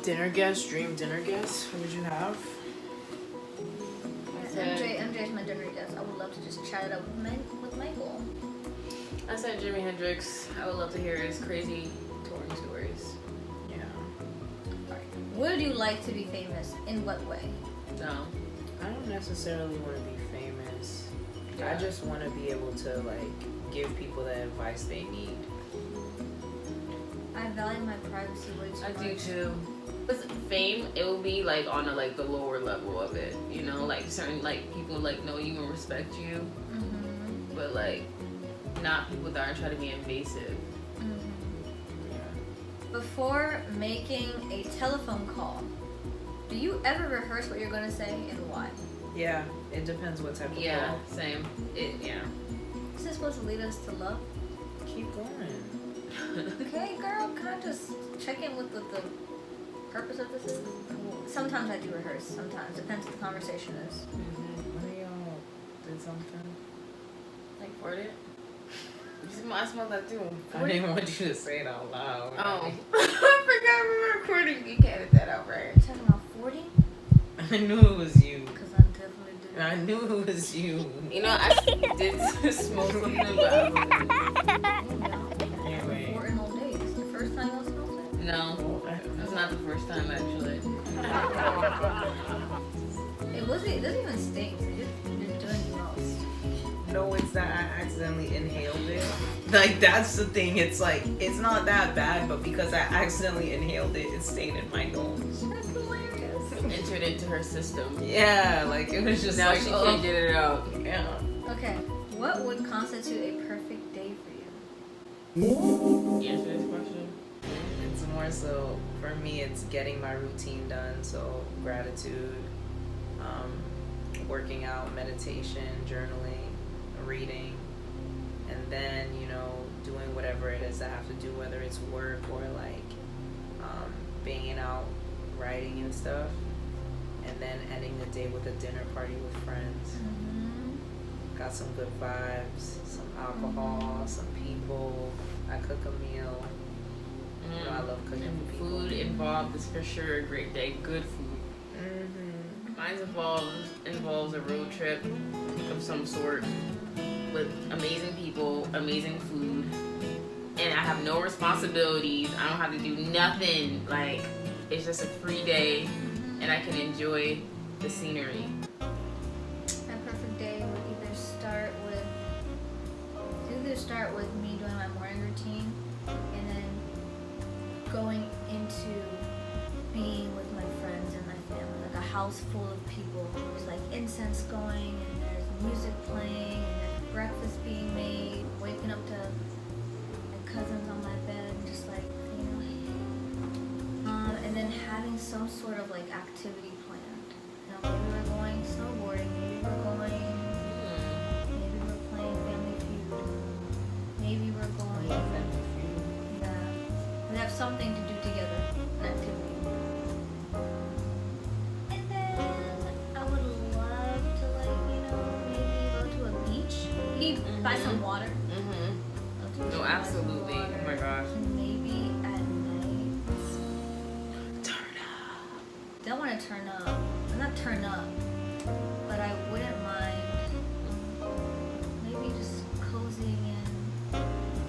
Dinner guest, dream dinner guest. What would you have? MJ's my dinner guest. I would love to just chat it up with Michael. I said Jimi Hendrix. I would love to hear his crazy touring stories. Yeah. Alright. Would you like to be famous? In what way? No. I don't necessarily want to be famous. Yeah. I just want to be able to like give people the advice they need. I value my privacy way too much. I do too. With fame, it will be like on the lower level of it, you know, like certain like people like know you and respect you, but like not people that are trying to be invasive. Yeah. Before making a telephone call, do you ever rehearse what you're going to say and why? Yeah, it depends what type of Yeah, call. same. Yeah. Is this supposed to lead us to love? Keep going. Okay, girl, can I just check in with what the purpose of this is? Sometimes I do rehearse, sometimes. Depends what the conversation is. One of y'all did something? Like for it. I smell that too. I didn't want you to say it out loud. Oh. I forgot we were recording. You can edit that out, right? You're talking about 40? I knew it was you. Because I definitely did. I knew it was you. You know, I did smoke something, but I wasn't. Anyway. 4 in old days. The first time y'all smelled it? No, that's not the first time actually. It doesn't even stink. You're doing the most. No, it's that I accidentally inhaled it. Like, that's the thing. It's like, it's not that bad, but because I accidentally inhaled it, it stayed in my nose. That's hilarious. Entered into her system. Yeah, like, it was just Now like, she can't get it out. Yeah. Okay, what would constitute a perfect day for you? Answer this question. It's more so, for me, it's getting my routine done. So, gratitude, working out, meditation, journaling, reading, and then, you know, doing whatever it is I have to do, whether it's work or like banging out, writing and stuff, and then ending the day with a dinner party with friends. Got some good vibes, some alcohol, some people. I cook a meal. You know, I love cooking for people. Food involved is for sure a great day. Good food. Mine involves a road trip of some sort with amazing people, amazing food, and I have no responsibilities. I don't have to do nothing. Like, it's just a free day, and I can enjoy the scenery. My perfect day would either start with me doing my morning routine, and then going into being with my friends and my family, like a house full of people. There's like incense going, and there's music playing, and there's breakfast being made, waking up to my cousins on my bed, and just like, you know, and then having some sort of like activity planned. You know, maybe we're going snowboarding, maybe we're playing Family Feud, maybe we're going, yeah, we have something to do together, an activity. And then I would love to, like, you know, maybe go to a beach, maybe buy some water. No, absolutely. Oh my gosh. And maybe at night, turn up. Don't want to turn up. Not turn up, but I wouldn't mind maybe just cozying in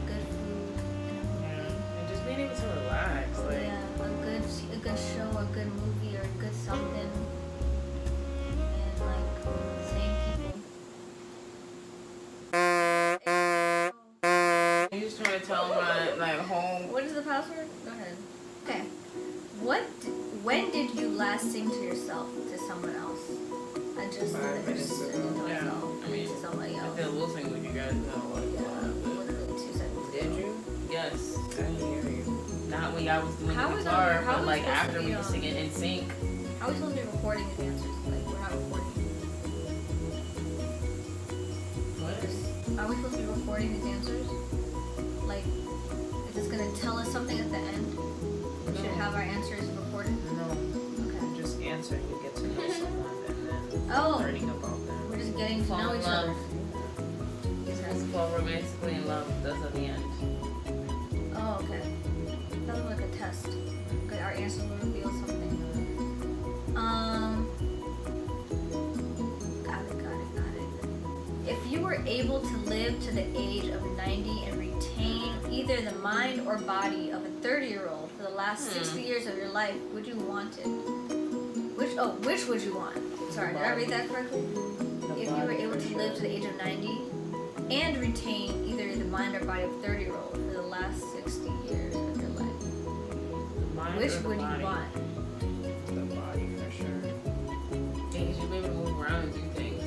good food and a movie. And just being able to relax, like. Yeah, a good show, a good movie, or a good something, and like same people. I'm just trying to tell my home. What is the password? Go ahead. Okay. When did you last sing to yourself, to someone else? I just 5 minutes singing ago. to Yeah. myself, I mean, to somebody I else. feel we'll sing with you guys now. Yeah, literally 2 seconds. Did you? Yes. I didn't hear you. Not when I was doing How the is guitar, that- how but is like it supposed to after be we were on? singing in sync. How are we supposed to be recording these answers? Like, we're not recording. What? Are we supposed to be recording these answers? Like, is this gonna tell us something at the end? We should have our answers recorded. No. Okay. You just answer, you get to know someone, and then Oh. learning about them. We're just getting to Fall know in each love. other. It's supposed to fall romantically in love. That's at the end. Oh, okay. That was like a test. Good, our answers will reveal something. Got it. If you were able to live to the age of 90 and retain either the mind or body of a 30-year-old for the last 60 years of your life, would you want it? Which would you want? Sorry, did I read that correctly? If you were able to live to the age of 90 and retain either the mind or body of a 30-year-old for the last 60 years of your life, which would you want? The body for sure. Things you'll be able to move around and do things.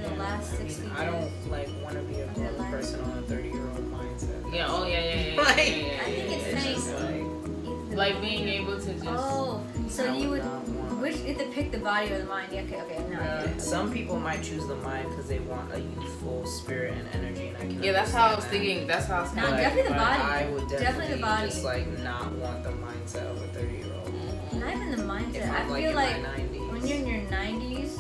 For the last 60 years. I don't like want to be a grown person on a 30-year-old mindset. Yeah. Oh yeah. I think it's just saying like being able to just. Oh, so I you would. not want- Which if they pick the body or the mind? Yeah, okay. No, I get it. Some people might choose the mind because they want a youthful spirit and energy, and I can. Yeah, that's how I was understand thinking. That's how I was No, thinking. definitely the body. I would definitely the body. just like not want the mindset of a 30-year-old. Not even the mindset. If I'm I like feel in like my 90s, when you're in your 90s,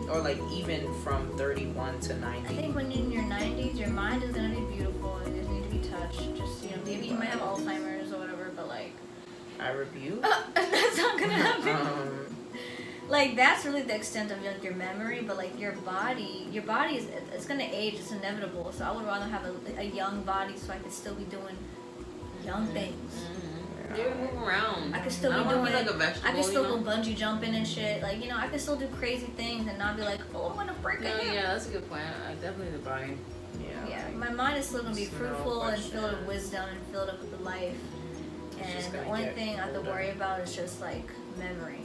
or like even from 31 to 90. I think when you're in your 90s, your mind is gonna be beautiful. It doesn't need to be touched. Just maybe you might have Alzheimer's or whatever, but like. I rebuke. That's not gonna happen. Like that's really the extent of like your memory, but like your body is it's gonna age. It's inevitable. So I would rather have a young body so I could still be doing young things. You would move around. I could still I be don't doing. wanna be like a vegetable. I could still go bungee jumping and shit. Like I could still do crazy things and not be like, oh, I'm gonna break No, a hip. yeah, that's a good point. Definitely the body. Yeah, like, my mind is still gonna be there's no fruitful and question. filled with wisdom and filled up with life. It's just And the gonna only get thing I have to older. worry about is just like memory.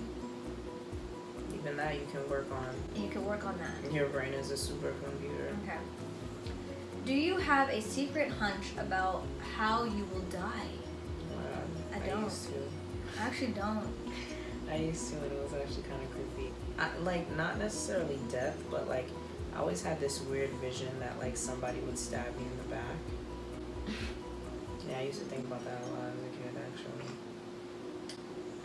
Even that you can work on. And you can work on that. Your brain is a supercomputer. Okay. Do you have a secret hunch about how you will die? I don't. Used to. I actually don't. I used to, and it was actually kind of creepy. Like, not necessarily death, but like, I always had this weird vision that like somebody would stab me in the back. Yeah, I used to think about that a lot as a kid, actually.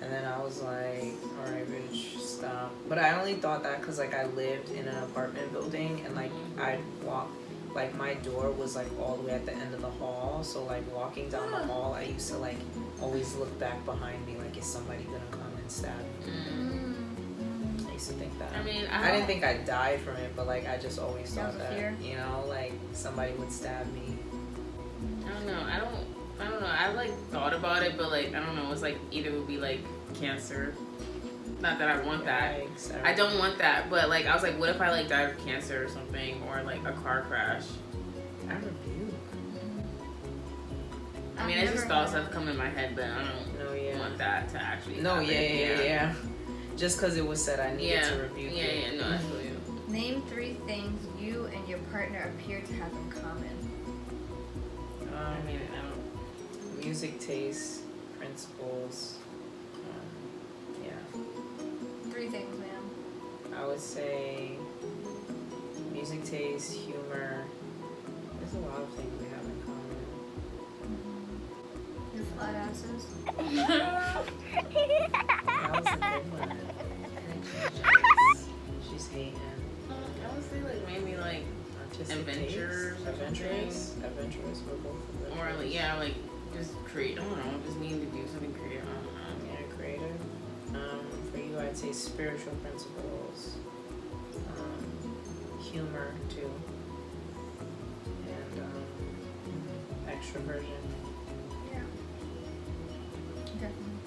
And then I was like, alright, bitch, stop. But I only thought that because like I lived in an apartment building, and like I'd walk, like my door was like all the way at the end of the hall. So like walking down the hall, I used to like always look back behind me, like is somebody gonna come and stab me? I used to think that. I mean, I didn't think I'd die from it, but like I just always That thought was a that, fear? like somebody would stab me. I don't know. I don't know. I like thought about it, but like I don't know. It's like either it would be like cancer. Not that I want that. Yikes, I don't want that, but like I was like, what if I like died of cancer or something, or like a car crash? I rebuke. I mean, it's just thoughts that come in my head, but I don't want that to actually. No, happen. yeah. Just because it was said I needed to rebuke it. Yeah, no, I feel you. Name 3 things you and your partner appear to have in common. I mean, I don't. Music taste, principles. Yeah. 3 things, ma'am. I would say music taste, humor. There's a lot of things we have in common. Your flat asses. That was a good one. She's hating. I would say like maybe like Artistic Adventures taste. or Adventurous. We're both or adventurous. like like just create. I don't know. Just needing to do something creative. I don't know. Yeah, creative. For you, I'd say spiritual principles, humor too, and extroversion. Yeah. Definitely.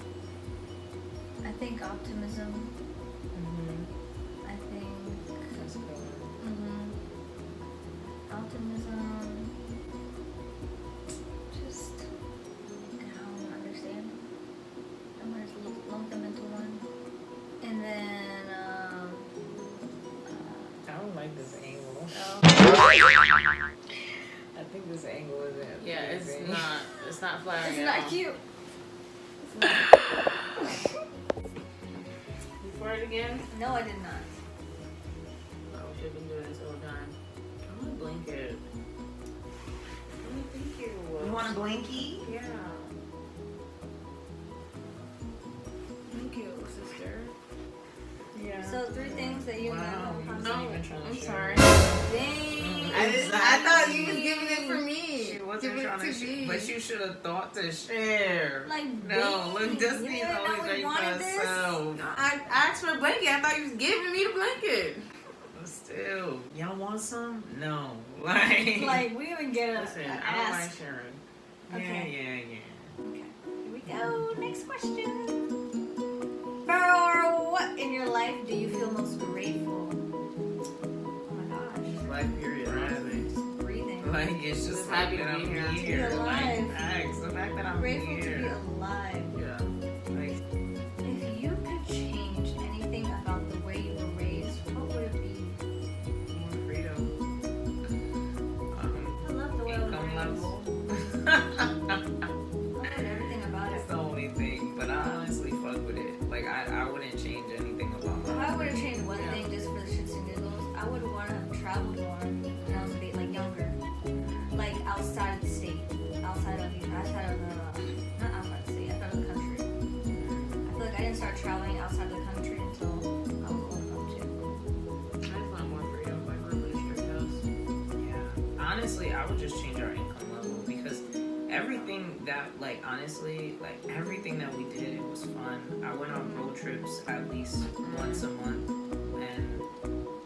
I think optimism. I think. That's a good one. Optimism. Just. I don't understand. I'm gonna just lump them into one. And then. I don't like this angle. I think this angle isn't. Yeah, pleasing. it's not flattering. It's at not all. cute. You farted again? No, I did not. Oh, we should have been doing this all the time. I want a blanket. Oh, thank you. You want a blankie? Yeah. Thank you, sister. Yeah. So 3 things that you and I Wow, have in you common. wasn't even trying to I'm share. sorry. Dang. I thought you was giving it for me. She was wasn't it trying to to be. share. But you should have thought to share. Like, no, look, babe, Disney's you didn't know always we ready for wanted this? herself. No, I asked for a blanket. I thought you was giving me the blanket. But still, y'all want some? No. Like we even get a listen, a I don't ask. like sharing. Okay. Yeah. Okay, here we go. Next question. For what in your life do you feel most grateful? Oh my gosh. Life period, honestly. Just breathing. Like, it's just Just like happy that to I'm be here. To be here. Like, alive. thanks. The fact that I'm Grateful here. to be alive. Yeah. Like, If you could change anything about the way you were raised, what would it be? more freedom. I love the way I was Income raised. level. I love everything about it. It's the only thing, but I honestly fuck with it. Like, I wouldn't change anything about If my I were to change one Yeah. thing just for the shits and giggles, I would want to travel more when I was a bit like younger, like outside of the state, outside of the, not outside of the state, outside of the country. I feel like I didn't start traveling outside of the country until I was old enough to. I just want more freedom. Like, we're really strict house. Yeah. Honestly, I would just change our income level because everything that, like, honestly, like, everything that we did, it was fun. I went on road trips at least once a month. And,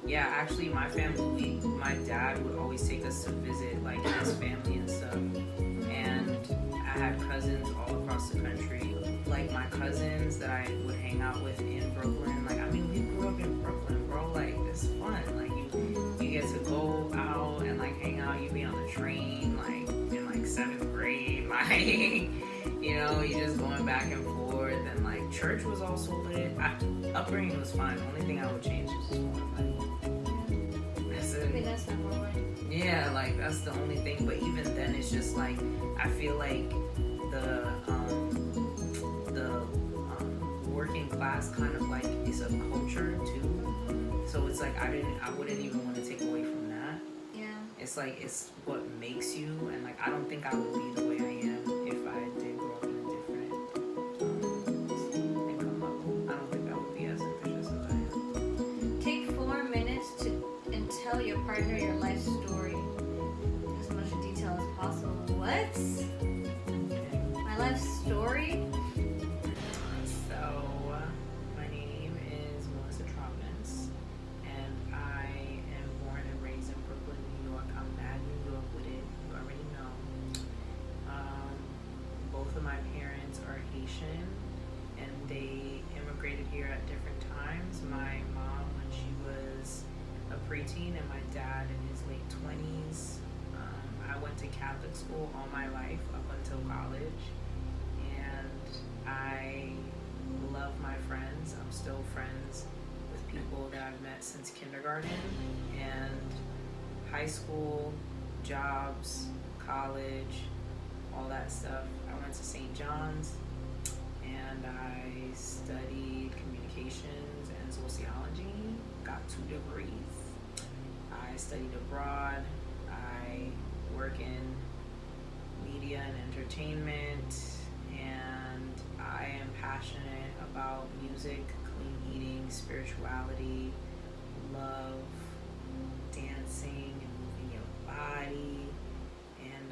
yeah, actually, my family, my dad would always take us to visit, like, his family and stuff. And I had cousins all across the country. Like, my cousins that I would hang out with in Brooklyn. Like, I mean, we grew up in Brooklyn, bro. Like, it's fun. Like, you get to go out and, like, hang out. You be on the train, like, in, like, 7th grade. Like, you know, you just going back and forth. And, like, church was also lit. Upbringing was fine. The only thing I would change is just more money. That's I mean, it. that's not more money. Yeah, like, that's the only thing. But even then, it's just, like, I feel like the working class kind of, like, is a culture, too. So it's like, I wouldn't even want to take away from that. Yeah. It's like, it's what makes you, and, like, I don't think I would be the way I am if I did grow up in a different income level. I don't think I would be as ambitious as I am. Take 4 minutes and tell your partner your life story in as much detail as possible. What? My life story? So, my name is Melissa Troutness, and I am born and raised in Brooklyn, New York. I'm mad New York with it, you already know. Both of my parents are Haitian, and they immigrated here at different times. My mom when she was a preteen, and my dad in his late 20s. I went to Catholic school all my life up until college, and I love my friends. I'm still friends with people that I've met since kindergarten and high school, jobs, college, all that stuff. I went to St. John's and I studied communications and sociology, got 2 degrees. I studied abroad. I work in media and entertainment, and I am passionate about music, clean eating, spirituality, love, dancing, and moving your body. And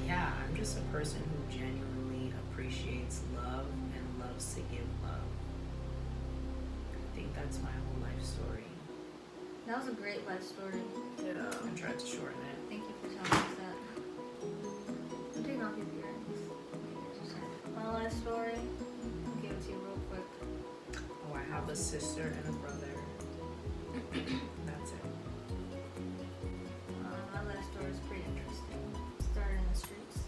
yeah, I'm just a person who genuinely appreciates love and loves to give love. I think that's my whole life story. That was a great life story. Yeah. I tried to shorten it. Thank you for telling us that. I'm taking off your earrings. My life story. I'll give it to you real quick. Oh, I have a sister and a brother. That's it. My life story is pretty interesting. Started in the streets.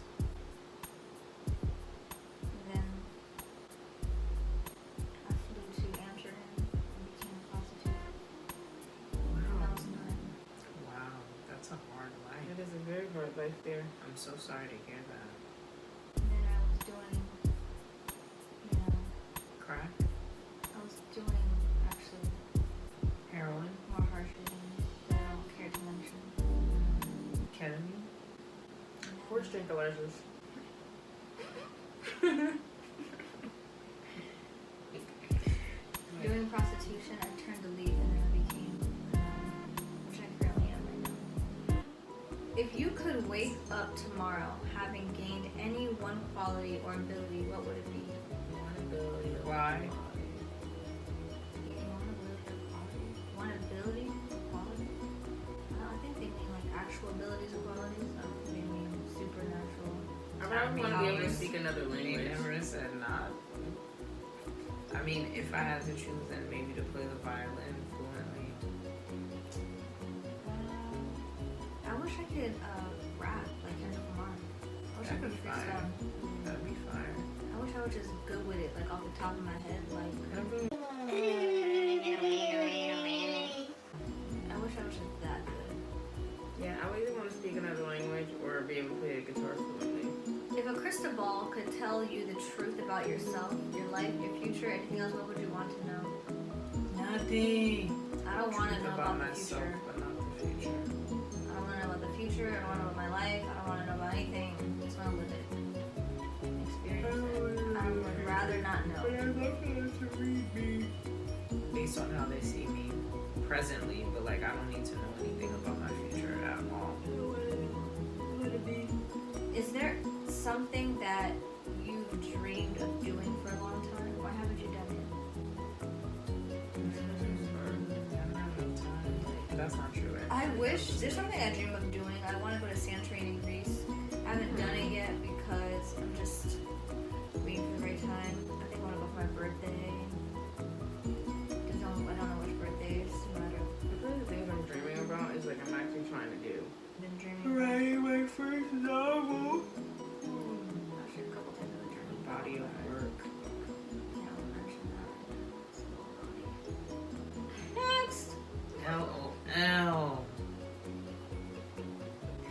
And then I flew to Amsterdam and became a prostitute when I Wow. was 9. Wow, that's a hard life. It is a very hard life there. I'm so sorry to hear that. And then I was doing, Crack? I was doing actually Heroin? more harsher things that I don't care to mention. Ketamine? Horse tranquilizers. Doing prostitution, I turned to leave and then I became, which I currently am right now. If you could wake up tomorrow having gained any one quality or ability, what would it be? One ability. Why? One ability or quality? I think they mean like actual abilities or qualities. I don't think they mean supernatural. I probably want to be able to speak another They language. never said not. I mean, if I had to choose, then maybe to play the violin fluently. I wish I could rap like Kendrick Lamar. I wish I That'd could be freestyle. fine. That'd be fine. I wish I was just good with it, like off the top of my head. Like I wish I was just that good. Yeah, I would either want to speak another language or be able to play the guitar fluently. If a crystal ball could tell you the truth about yourself, your life, your future, anything else, what would you want to know? Nothing. I don't want to Truth know about the myself, future. but not the future. I don't want to know about the future. I don't want to know about my life. I don't want to know about anything. I just want to live it. Experience it. I would rather not know. Based on how they see me presently, but like I don't need to know anything about my future at all. Is there something that you've dreamed of doing for a long time? Why haven't you done it? That's not true. I wish there's something I dream of doing. I want to go to Santorini in Greece. I haven't done it yet because I'm just waiting for the right time. I think I want to go for my birthday. I don't know which birthday. It doesn't matter. I feel like the things I'm dreaming about is like I'm actually trying to do. Been dreaming. My first novel. Actually, a couple times I've been dreaming. Body of work. Yeah, I'll mention that. Next. LOL.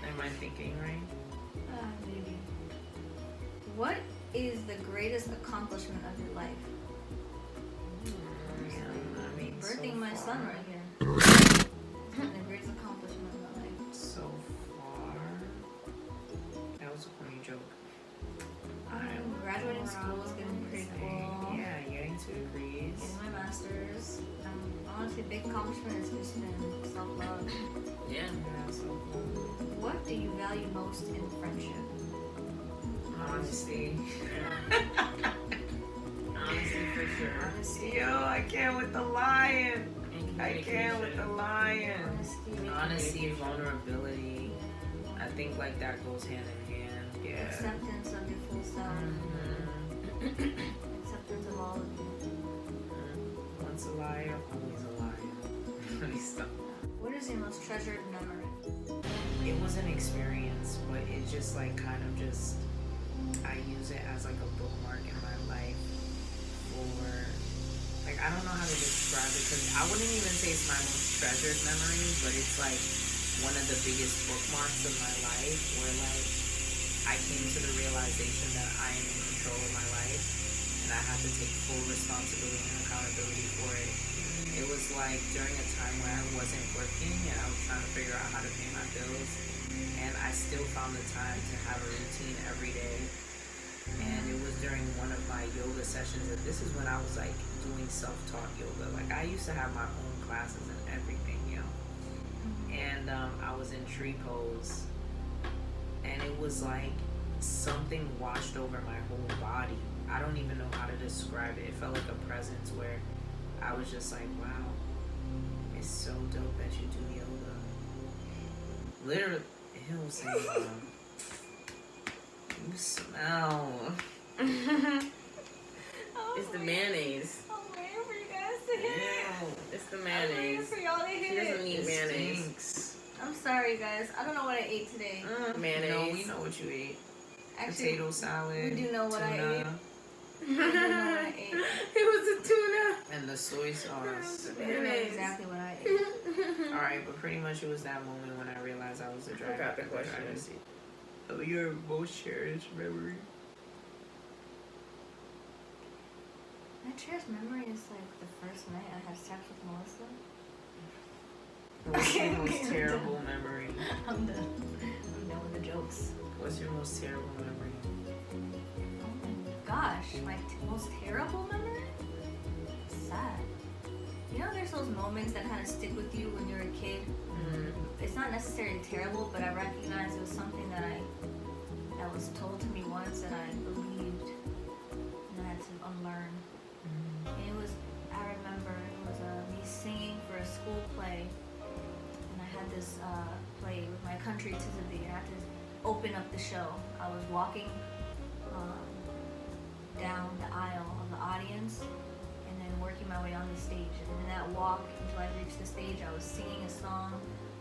Am I thinking right? Maybe. What is the greatest accomplishment of your life? I mean, Birthing so my far- son right here. The greatest accomplishment of my life. So far, that was a corny joke. Graduating school is getting pretty cool. Yeah, getting 2 degrees. Getting my master's. Honestly, big accomplishment has just been self-love. Yeah. Yeah, so What do you value most in friendship? honesty. Honestly, for sure. Honesty. Yo, I can't with the lion. And I can't with the lion. Honesty. Honesty, vulnerability. I think like that goes hand in hand. Yeah. Acceptance of your full self. Mhm. Acceptance of all of you. Once a liar, always a liar. Funny stuff. What is your most treasured memory? It was an experience, but it just like kind of just I use it as like a bookmark in my life for like I don't know how to describe it because I wouldn't even say it's my most treasured memory, but it's like one of the biggest bookmarks of my life where like I came to the realization that I am in control of my life and I have to take full responsibility and accountability for it. It was like during a time where I wasn't working and I was trying to figure out how to pay my bills, and I still found the time to have a routine every day. And it was during one of my yoga sessions, and this is when I was like doing self-taught yoga. Like I used to have my own classes and everything, you know. And I was in tree pose, and it was like something washed over my whole body. I don't even know how to describe it. It felt like a presence where I was just like, wow, it's so dope that you do yoga. Literally, ew, Sam. You smell. It's the mayonnaise. I'm waiting for you guys to hit it. Ew. It's the I'm waiting mayonnaise. for y'all to She hit doesn't it. eat It mayonnaise. stinks. I'm sorry, guys. I don't know what I ate today. Mayonnaise. No, we know what you ate. Actually, Potato salad. we do know what I tuna, ate. I don't know what I ate. It was a tuna. and the soy sauce. I don't know exactly what I ate. Alright, but pretty much it was that moment when I realized I was a driver. forgot the question. Oh, your most cherished memory. My cherished memory is like the first night I had sex with Melissa. What's your most terrible memory? I'm done with the jokes. What's your most terrible memory? Oh my gosh, my most terrible memory? Sad. You know, there's those moments that kind of stick with you when you're a kid. it's not necessarily terrible, but I recognize it was something that was told to me once that I believed, and I had to unlearn. And it was, I remember it was me singing for a school play, and I had this play with my country Tizzy, and I had to open up the show. I was walking down the aisle of the audience, and then working my way on the stage. And in that walk until I reached the stage, I was singing a song.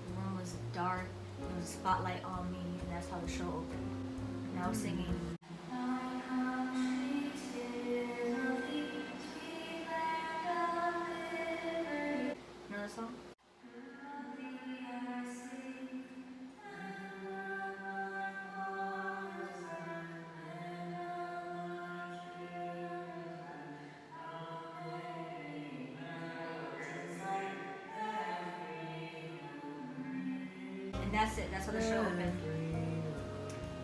The room was dark. There was a spotlight on me, and that's how the show opened. And I was singing. Know the song? And that's it. That's how the show opened.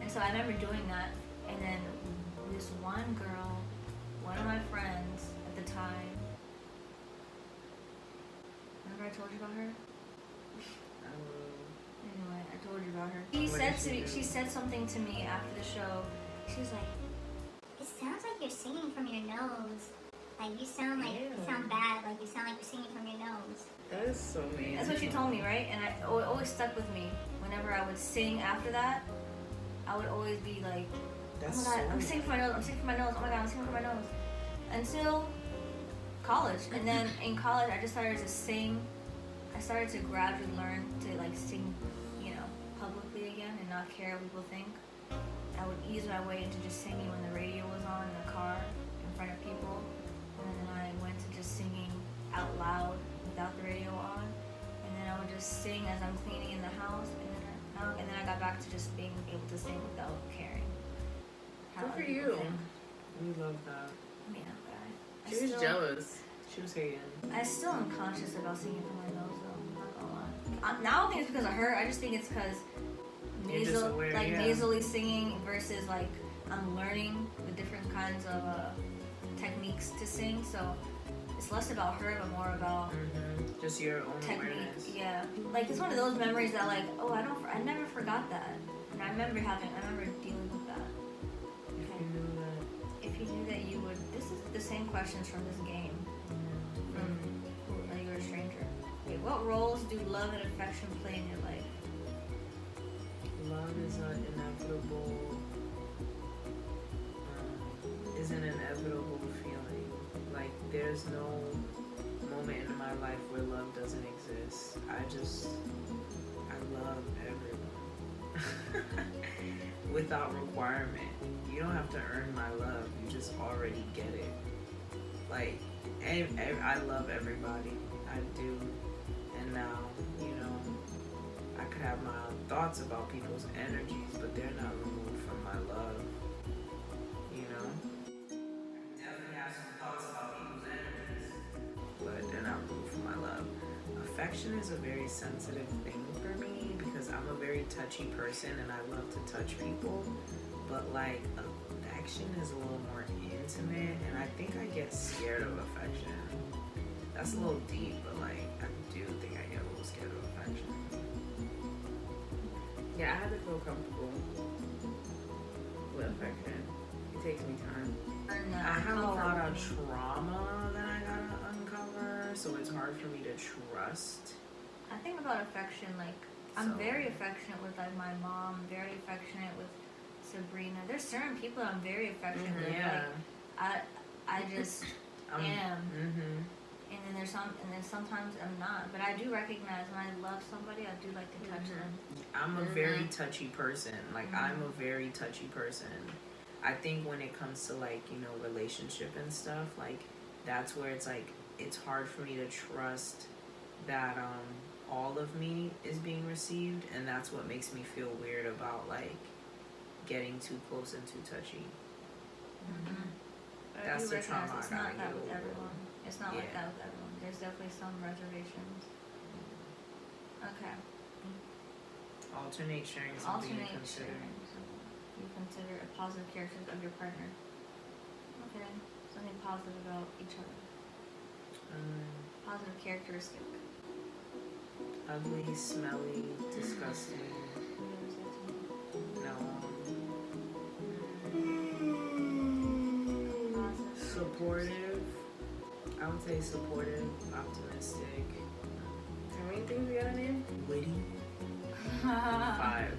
And so I remember doing that. And then this one girl, one of my friends at the time, remember I told you about her? Anyway, I told you about her. She said something to me after the show. She was like, "It sounds like you're singing from your nose. Like you sound bad. Like you sound like you're singing from your nose." That is so mean. that's what she told me, right? And it always stuck with me. Whenever I would sing after that, I would always be like, That's oh my god, so I'm singing for my nose, I'm singing for my nose, oh my god, I'm singing for my nose. Until college. And then in college, I just started to sing. I started to gradually learn to like sing, publicly again and not care what people think. I would ease my way into just singing when the radio was on in the car in front of people. And then I went to just singing out loud without the radio on. And then I would just sing as I'm cleaning in the house. And then I got back to just being able to sing without caring. how Good for other people you. think. We love that. I She was jealous. She was hating. I still am conscious about singing from my nose though. I'm not gonna lie. Now I don't think it's because of her. I just think it's because You're just aware, yeah. nasally singing versus like I'm learning the different kinds of techniques to sing. So it's less about her, but more about just your own technique. awareness. Yeah, like it's one of those memories that like, oh, I never forgot that, and I remember dealing with that. If you knew that. If you knew that, you would. This is the same questions from this game. From You're a Stranger. Okay, what roles do love and affection play in your life? Love is an inevitable feeling. Like there's no moment in my life where love doesn't exist. I love everyone without requirement. You don't have to earn my love. You just already get it. Like I love everybody. I do. And now, I could have my own thoughts about people's energies, but they're not removed from my love. Definitely have some thoughts about people's energies, but they're not removed from my love. Affection is a very sensitive thing for me because I'm a very touchy person and I love to touch people, but like affection is a little more intimate, and I think I get scared of affection. That's a little deep, but like I do think I get a little scared of affection. Yeah, I have to feel comfortable with affection. It takes me time. I have a lot of trauma that I gotta uncover, so it's hard for me to trust. I think about affection like I'm very affectionate with like my mom, very affectionate with Sabrina. There's certain people I'm very affectionate with. Yeah. Like, I just am. Mm-hmm. And then sometimes I'm not. But I do recognize when I love somebody, I do like to touch them. I'm a very touchy person. Like I'm a very touchy person. I think when it comes to like, relationship and stuff, like that's where it's like it's hard for me to trust that all of me is being received, and that's what makes me feel weird about like getting too close and too touchy. That's the trauma it's I not gotta that get with over. everyone. It's not like that with everyone. There's definitely some reservations. Okay. Alternate sharing something you consider. sharing. So you consider a positive characteristic of your partner. Okay. Something positive about each other. Positive characteristic. ugly, smelly, disgusting. No. Supportive. I would say supportive, optimistic. How many things we gotta name? Witty. 5.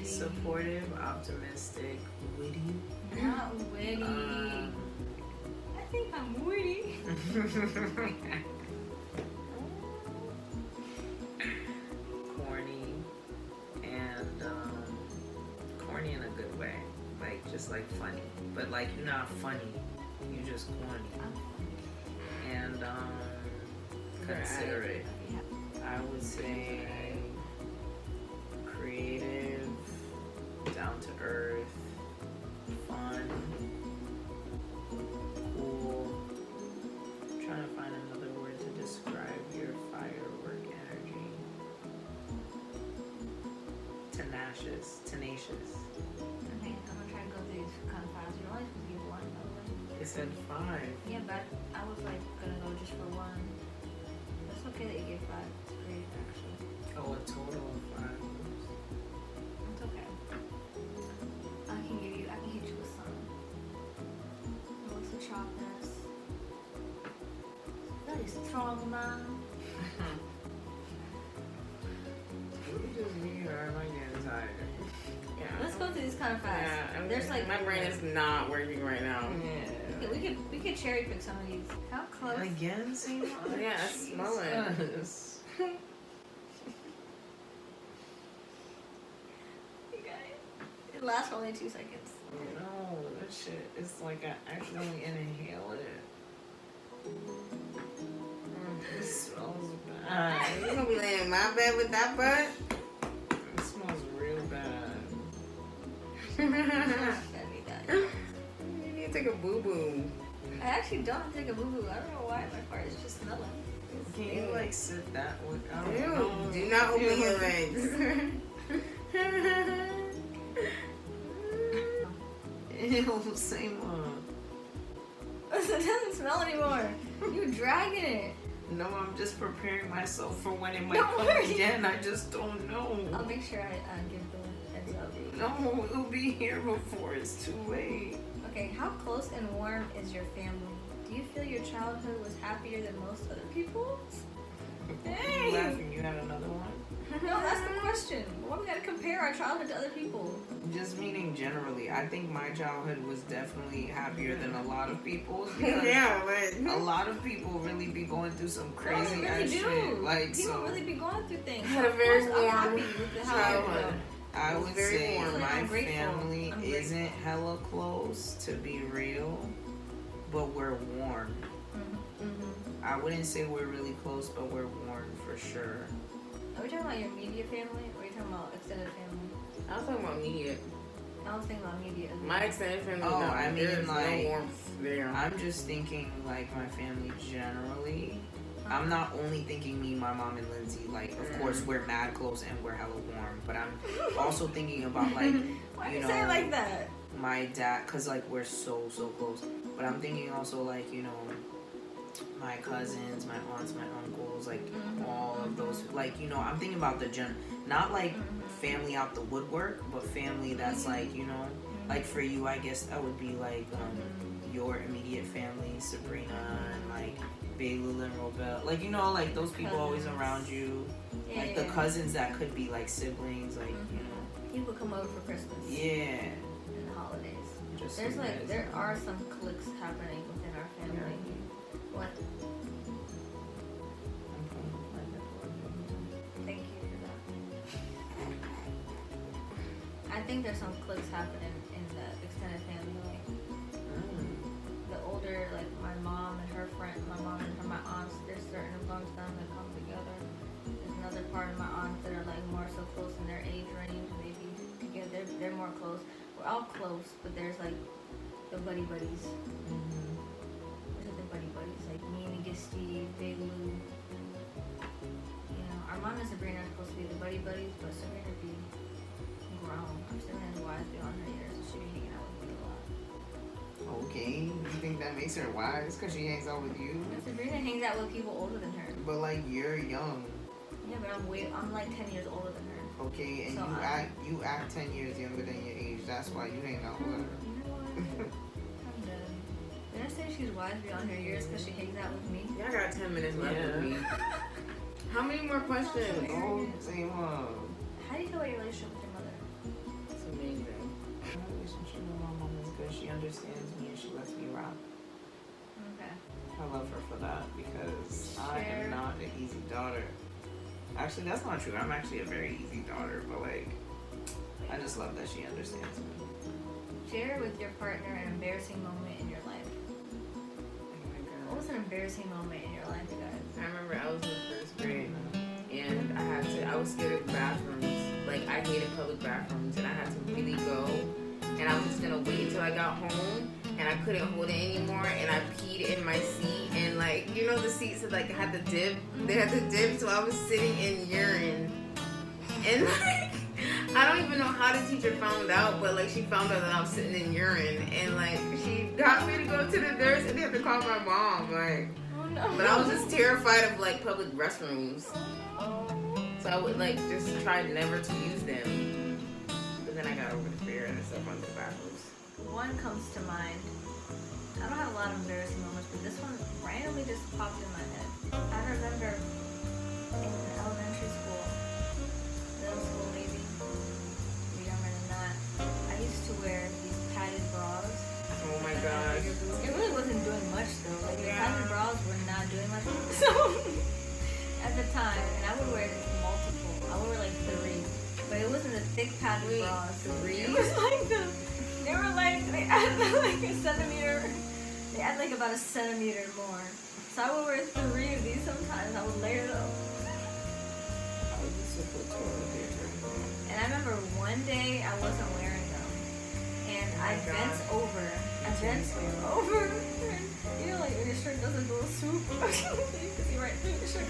Supportive, optimistic, witty. Not witty. I think I'm witty. Corny. And corny in a good way. Like just like funny. But like you're not funny. You're just corny. And considerate. I would say creative, down to earth, fun, cool. I'm trying to find another word to describe your firework energy. Tenacious. Okay, I'm gonna try to go through these kind of files. You're only supposed to give one, by the way. It said 5. Yeah, but I was like gonna go just for one. It's okay that you gave 5. It's great, actually. Oh, a total of 5. It's okay. I can hit you with some. What's the sharpness? Very strong, man. Just me or am I getting tired? Yeah. Let's go through these kind of fast. Yeah, There's like my brain is not working right now. Yeah. we could cherry pick some of these. How close? Again, same one? Yeah, I smell it. Jesus. You got it. It lasts only 2 seconds. No, that shit is like I accidentally inhale it. It smells bad. You gonna be laying in my bed with that butt? It smells real bad. Gotta be that. You need to take a boo boo. I actually don't have to take a boo boo. I don't know why my fart is just smelling. Can you like sit that way? I don't Ew, know. do not open your legs. Ew, same one. It doesn't smell anymore. You're dragging it. No, I'm just preparing myself for when it might Don't come worry. again. I just don't know. I'll make sure I give the heads up. No, it'll be here before it's too late. Okay, how close and warm is your family? Do you feel your childhood was happier than most other people's? You Hey! laughing? You had another one? No, that's the question. Why we gotta compare our childhood to other people? Just meaning generally, I think my childhood was definitely happier than a lot of people's. Because Yeah, but a lot of people really be going through some No, crazy they ass really do. shit. Like, People so really be going through things. I had a Of very course, I'm warm happy with how I childhood. feel. I It was would very say warm. my I'm grateful. family I'm isn't grateful. hella close, to be real, but we're warm. Mm-hmm. I wouldn't say we're really close, but we're warm for sure. Are we talking about your immediate family or are you talking about extended family? I was talking about immediate. I was thinking about immediate. as well. My extended family, Oh, no, I mean, there's like, no warmth there. I'm just thinking like my family generally. I'm not only thinking me, my mom, and Lindsay. Like, of course, we're mad close and we're hella warm. But I'm also thinking about like, Why you you know, say it like that? my dad, cause like we're so close. But I'm thinking also like, you know, my cousins, my aunts, my uncles, like all of those. Like, you know, I'm thinking about the not like family out the woodwork, but family that's like, you know, like for you, I guess that would be like your immediate family, Sabrina and like Baylul and Robel. Like, you know, like those people always around you. Yeah, Like the cousins that could be like siblings, like, you know. People come over for Christmas Yeah. and the holidays. Just There's so you like guys there know. are some cliques happening within our family. What? Thank you for that. I think there's some cliques happening in the extended family. Like the older, like my mom and her friend, my mom and my aunts. There's certain amongst them that come together. There's another part of my aunts that are like more so close in their age range. Maybe together they're more close. We're all close, but there's like the buddy buddies. There's the buddy buddies, like me and Steve, Big Lou. You know, Armand and Sabrina are supposed to be the buddy buddies, but Sabrina be grown. Sabrina's wise beyond her years, so she be hanging out with me a lot. Okay, you think that makes her wise because she hangs out with you? And Sabrina hangs out with people older than her. But like you're young. Yeah, but I'm like 10 years older than her. Okay, and So you act 10 years younger than your age. That's why you hang out with her. You know what? I'm dead. Did I say she's wise beyond her years because she hangs out with me? Y'all got 10 minutes left Yeah. with me. How many more questions? Oh, same one. How do you feel about your relationship with your mother? It's amazing. My relationship with my mom is good. She understands me and she lets me rock. Okay. I love her for that because I Share. am not an easy daughter. Actually, that's not true. I'm actually a very easy daughter, but like, I just love that she understands me. Share with your partner an embarrassing moment in your life. Oh my God. What was an embarrassing moment in your life, you guys? I remember I was in the first grade and I was scared of bathrooms. Like I hated public bathrooms and I had to really go. And I was just gonna wait until I got home and I couldn't hold it anymore and I peed in my seat and like, you know the seats that like had the dip? They had the dip, so I was sitting in urine. And like, I don't even know how the teacher found out, but like she found out that I was sitting in urine and like she got me to go to the nurse and they had to call my mom, like. Oh no. But I was just terrified of like public restrooms. So I would like just try never to use them. But then I got over the fear and I still went to the bathrooms. One comes to mind. I don't have a lot of embarrassing moments, but this one randomly just popped in my head. I remember in elementary school, middle school maybe, or younger than that, I used to wear these padded bras. Oh my gosh. It really wasn't doing much though. Like the Yeah. padded bras were not doing much. So at the time, and I would wear multiple. I would wear like 3, but it wasn't the thick padded bras. 3? It was like they were like they added like a centimeter. They add like about a centimeter more. So I would wear 3 of these sometimes. I would layer them. I was just a put toilet paper. And I remember one day I wasn't wearing them. And I my bent God. over. I bent over. You know, like when your shirt does a little swoop. So you can see right through your shirt.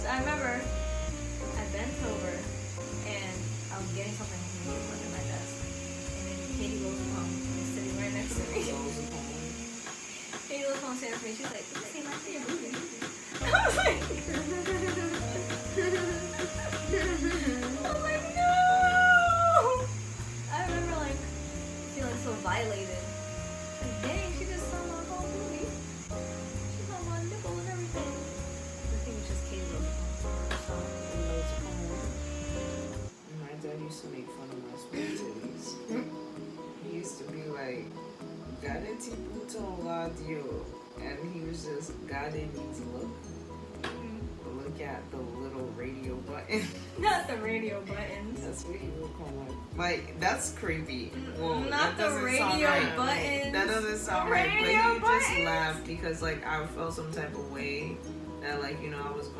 So I remember I bent over and I was getting something from under my desk. And then Katie Lowe's mom was sitting right next to me. Katie Lowe's mom said to me, she's like, "You see my favorite movie?" I was like, no! I remember like feeling so violated. Like, dang, she just saw my whole movie. She saw my nipple and everything. I think it was just Katie Lowe's mom. My dad used to make fun of my split titties. He used to be like, "Gade ti bouton radio," and he was just "Gade means look." Look at the little radio button. Not the radio buttons. That's what he would call it. Like, that's creepy. Whoa, Not that the doesn't sound radio right. buttons. That doesn't sound The right. But radio he just buttons. laughed because, like, I felt some type of way that, like, you know, I was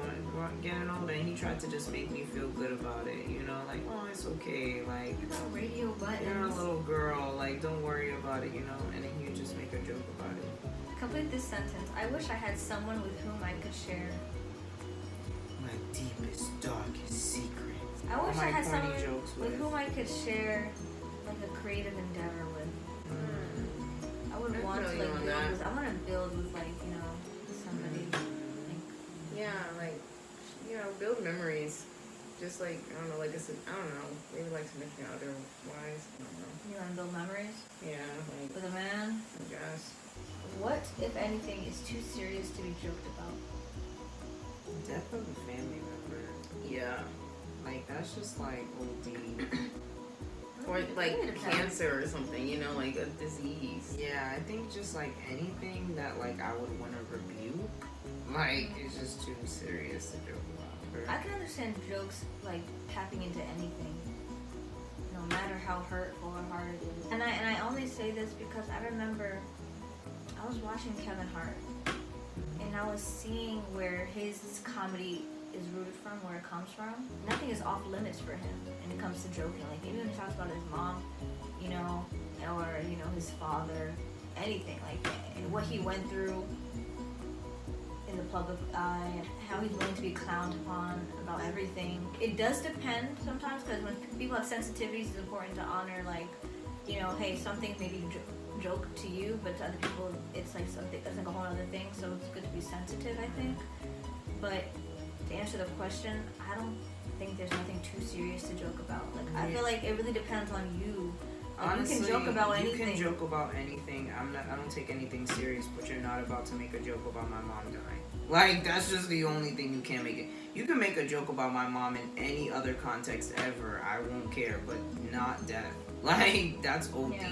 getting older, and he tried to just make me feel good about it. You know, like, oh, it's okay. Like, The radio buttons. you're a little girl. Like, don't worry about it. You know, and then he would just make a joke about it. Complete this sentence. I wish I had someone with whom I could share. My deepest, darkest secret. I All wish my I had corny someone jokes with whom I could share like a creative endeavor with. I would I want to feel like you on build that. with. I want to build with like somebody. Like, Yeah, like, build memories. Just like, I don't know, like I don't know, maybe like significant otherwise. I don't know. you want to build memories Yeah, like, with a man. I guess. What, if anything, is too serious to be joked about? Death of a family member. Yeah. Like, that's just like OD. Or like It depends. cancer or something, like a disease. Yeah, I think just like anything that like I would want to rebuke, like it's just too serious to joke about. I can understand jokes like tapping into anything, no matter how hurtful or hard it is. And I only say this because I remember I was watching Kevin Hart, and I was seeing where his comedy is rooted from, where it comes from. Nothing is off limits for him when it comes to joking. Like even when he talks about his mom, or his father, anything like what he went through in the public eye, and how he's willing to be clowned upon about everything. It does depend sometimes, because when people have sensitivities, it's important to honor, like, hey, something maybe joke to you, but to other people, it's like something that's like a whole other thing. So it's good to be sensitive, I think. But to answer the question, I don't think there's nothing too serious to joke about. Like, I Yeah. feel like it really depends on you. Like, Honestly, you can joke about anything. You can joke about anything. I don't take anything serious, but you're not about to make a joke about my mom dying. Like, that's just the only thing you can't make it. You can make a joke about my mom in any other context ever. I won't care, but not death. Like, that's OD. Yeah.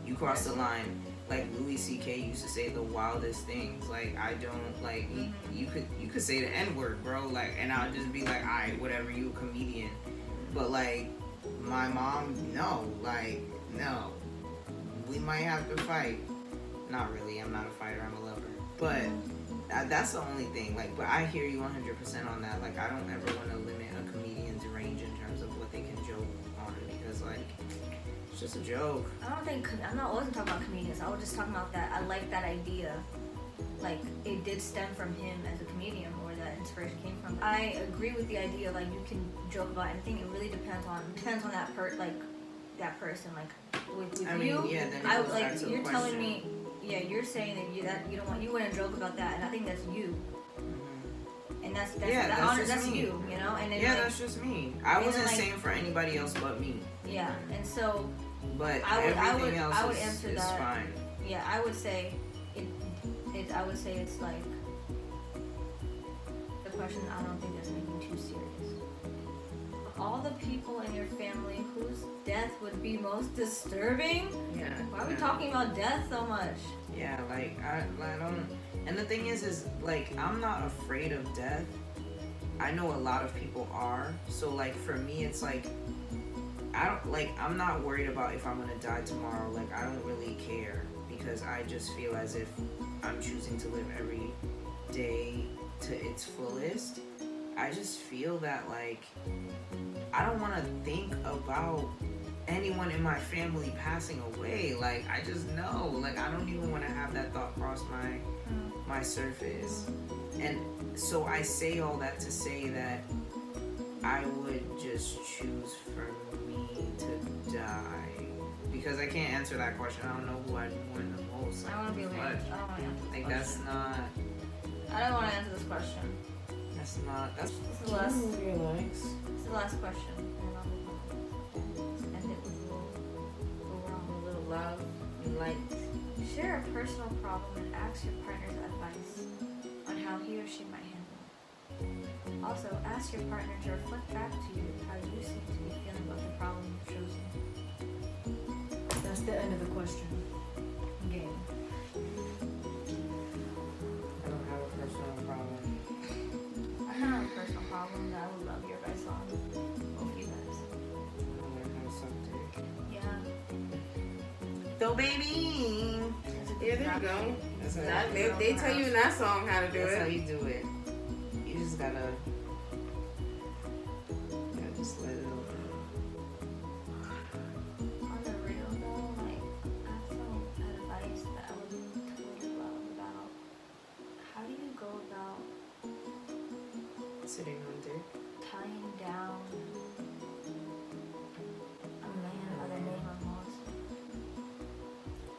You cross the line. Like Louis C.K. used to say the wildest things. Like, I don't like you could say the N-word, bro. Like, and I'll just be like, alright, whatever, you a comedian. But like, my mom, no. Like, no. We might have to fight. Not really. I'm not a fighter. I'm a lover. But that's the only thing. Like, but I hear you 100% on that. Like, I don't ever want to limit a comedian's range in terms of what they can joke on, because like, it's just a joke. I wasn't talking about comedians. I was just talking about that. I like that idea. Like, it did stem from him as a comedian, where that inspiration came from. I agree with the idea. Like, you can joke about anything. It really depends on that person. Like, with I you, mean, yeah. Then it I goes like back to the you're question. telling me. Yeah, you're saying that you wouldn't joke about that, and I think that's you. Mhm. And that's just me. you, you know. And then, Yeah, like, that's just me. I and wasn't then, like, saying for anybody else but me. yeah, and so But I would else answer is that. fine. yeah, I would say I would say it's like the question. I don't think there's anything too serious. All the people in your family whose death would be most disturbing. Yeah. Why are we talking about death so much? Yeah, like I don't. And the thing is like, I'm not afraid of death. I know a lot of people are. So like, for me, it's like, I'm not worried about if I'm gonna die tomorrow. Like, I don't really care, because I just feel as if I'm choosing to live every day to its fullest. I just feel that, like, I don't want to think about anyone in my family passing away. Like, I just know, like, I don't even want to have that thought cross my surface. And so I say all that to say that I would just choose for me to die, because I can't answer that question. I don't know who I'd mourn the most. I want to be but, I don't want to answer this like, question. I don't want to answer this question. that's This is the last. relax. This is the last question. And then I'll move on. Let's end it with A little love and light. share a personal problem and ask your partner's advice on how he or she might handle it. Also, ask your partner to reflect back to you how you seem to be feeling about the problem you've chosen. That's the end of the question. Game. I don't have a personal problem. I have a personal problem that I would love your advice on. Both of you guys. I don't learn how to suck dick. Yeah. So, baby. That's a good Yeah, there you job. go. That's how, That, they tell you in that song how to do that's how it. you do it. You just gotta just let it over. On the real though, like, I have some advice that I would totally love about how do you go about Sitting on dick. tying down a man by the name of Melissa.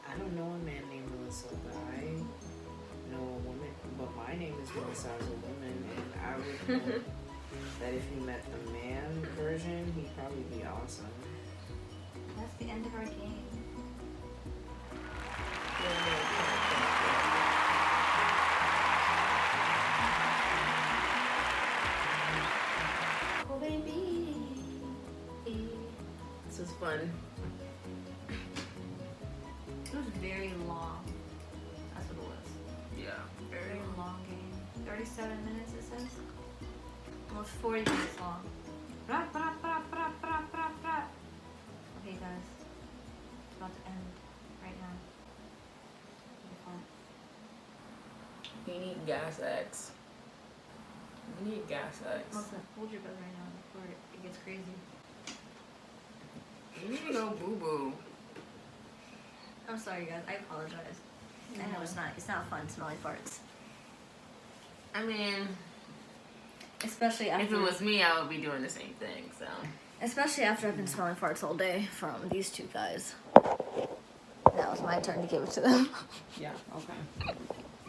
I don't know a man named Melissa, but I know a woman. But my name is Melissa as a woman, and I would hope that if you met the man version, he'd probably be awesome. That's the end of our game. Oh baby. This was fun. It was very long. That's what it was. Yeah. Very long game. 37 minutes it says. Almost 40 minutes long. Okay guys. It's about to end right now. We need gas X. We need gas X. Melissa, hold your breath right now before it gets crazy. You need to go boo boo. I'm sorry guys, I apologize. I know it's not fun smelly farts. I mean, Especially if after it was me, I would be doing the same thing. So. Especially after I've been smelling farts all day from these two guys. Now it's my turn to give it to them. Yeah, okay.